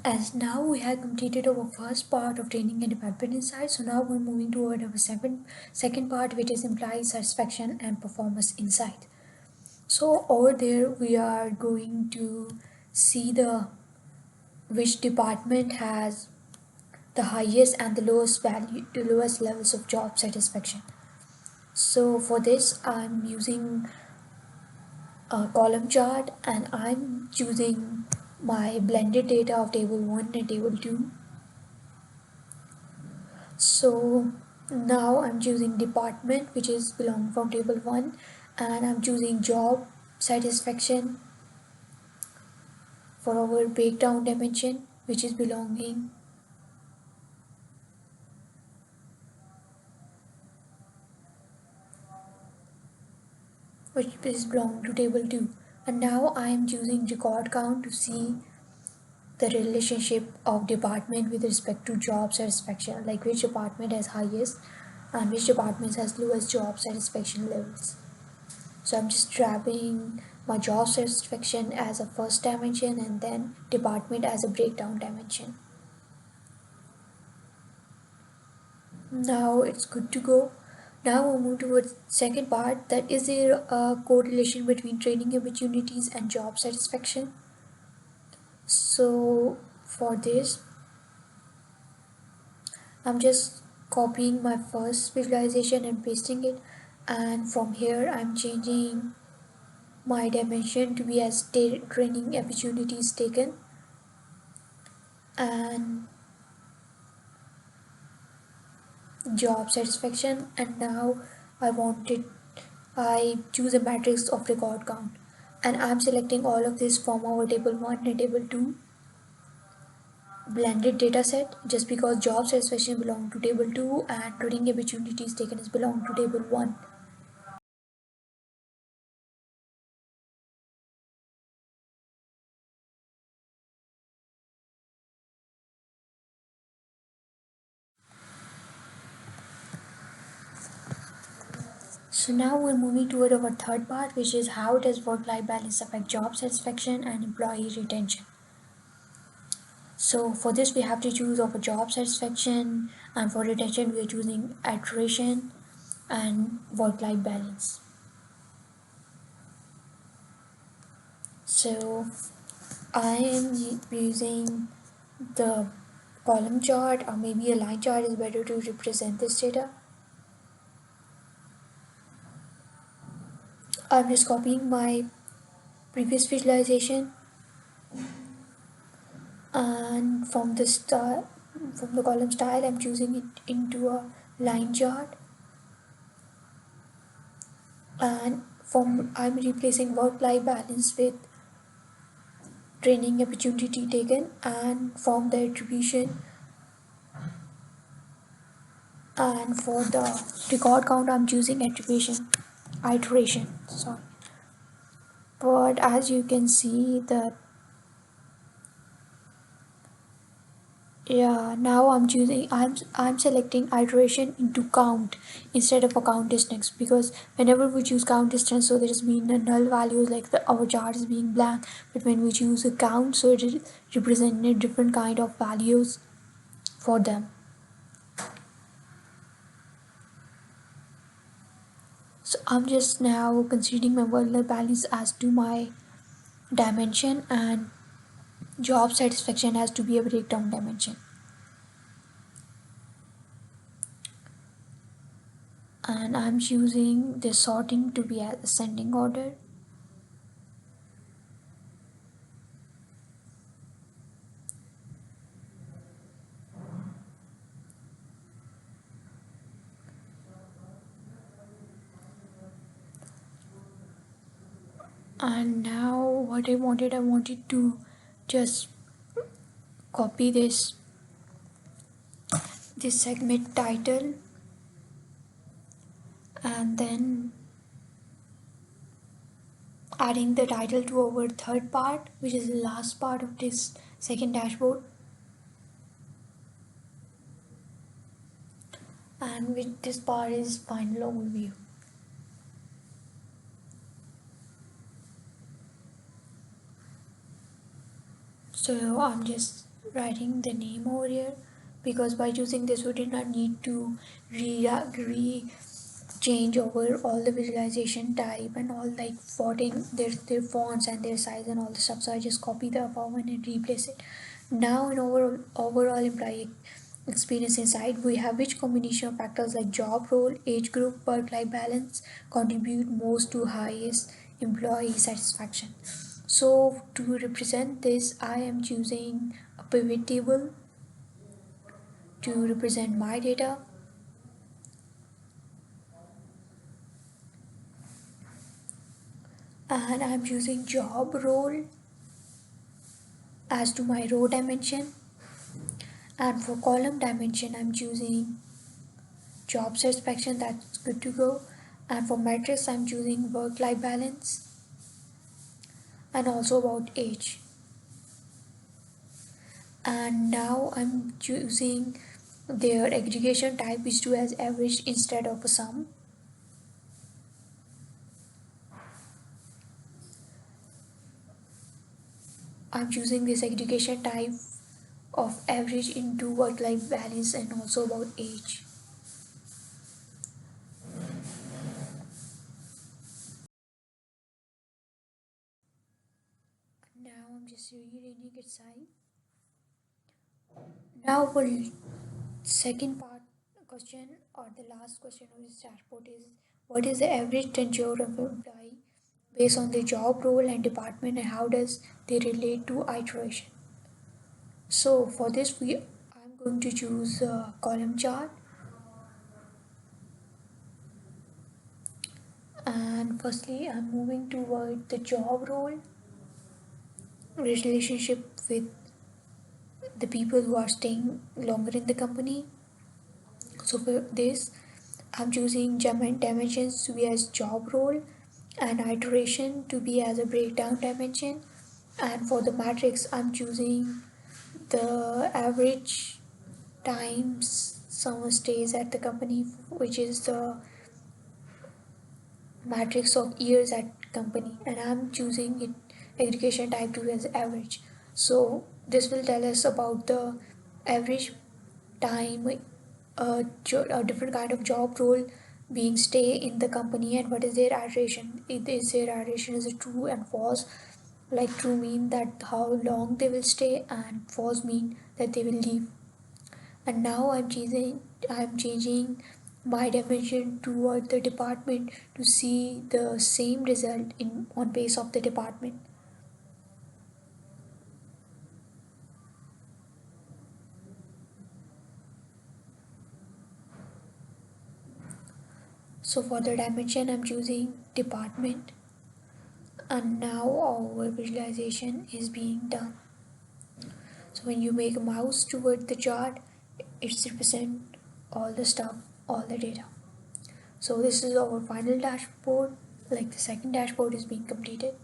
As now we have completed our first part of training and development insight, so now we're moving toward our second part, which is employee satisfaction and performance insight. So over there we are going to see the which department has the highest and the lowest levels of job satisfaction. So for this I'm using a column chart and I'm choosing my blended data of table 1 and table 2. So now I'm choosing department, which is belong from table 1, and I'm choosing job satisfaction for our breakdown dimension, which is belonging which is belong to table 2. And now I am choosing record count to see the relationship of department with respect to job satisfaction, like which department has highest and which department has lowest job satisfaction levels. So I'm just grabbing my job satisfaction as a first dimension and then department as a breakdown dimension. Now it's good to go. Now we'll move towards second part, that is there a correlation between training opportunities and job satisfaction. So for this I'm just copying my first visualization and pasting it, and from here I'm changing my dimension to be as training opportunities taken, and job satisfaction. And now I choose a matrix of record count, and I'm selecting all of this from our table 1 and table 2 blended data set, just because job satisfaction belong to table 2 and training opportunities taken is belong to table 1. So now we're moving toward our third part, which is how does work-life balance affect job satisfaction and employee retention. So for this we have to choose our job satisfaction, and for retention we are choosing attrition and work-life balance. So I am using the column chart, or maybe a line chart is better to represent this data. I'm just copying my previous visualization, and from the column style I'm choosing it into a line chart, and from I'm replacing work life balance with training opportunity taken, and from the attribution, and for the record count I'm choosing iteration, sorry. But as you can see that, yeah, now I'm selecting iteration into count instead of a count distance, because whenever we choose count distance, so there is being a null values, like our chart is being blank. But when we choose a count, so it is representing different kind of values for them. So I'm just now considering my work-life balance as to my dimension, and job satisfaction has to be a breakdown dimension. And I'm choosing the sorting to be as ascending order. And now what I wanted to just copy this segment title, and then adding the title to our third part, which is the last part of this second dashboard, and with this part is final overview. So I'm just writing the name over here, because by using this we did not need to re change over all the visualization type and all, like fonting their fonts and their size and all the stuff. So I just copy the above one and replace it. Now in overall employee experience inside, we have which combination of factors like job role, age group, work life balance contribute most to highest employee satisfaction. So to represent this, I am choosing a pivot table to represent my data, and I'm using job role as to my row dimension, and for column dimension I'm choosing job satisfaction, that's good to go, and for matrix I'm choosing work life balance and also about age. And now I'm choosing their aggregation type, which do as average instead of a sum. I'm choosing this aggregation type of average into work life balance and also about age. Now I'm just rearranging its size. Now for second part question, or the last question of this dashboard, is what is the average tenure of an employee based on their job role and department, and how does they relate to iteration. So for this I'm going to choose a column chart, and firstly I'm moving toward the job role relationship with the people who are staying longer in the company. So for this I'm choosing dimensions to be as job role and iteration to be as a breakdown dimension. And for the matrix I'm choosing the average times someone stays at the company, which is the matrix of years at company, and I'm choosing it aggregation type 2 as average. So this will tell us about the average time a different kind of job role being stay in the company, and what is their iteration. It is their iteration is a true and false, like true mean that how long they will stay and false mean that they will leave. And now I'm changing my dimension toward the department to see the same result in on base of the department. So for the dimension I'm choosing department, and now our visualization is being done. So when you make a mouse toward the chart, it's represent all the stuff, all the data. So this is our final dashboard, like the second dashboard is being completed.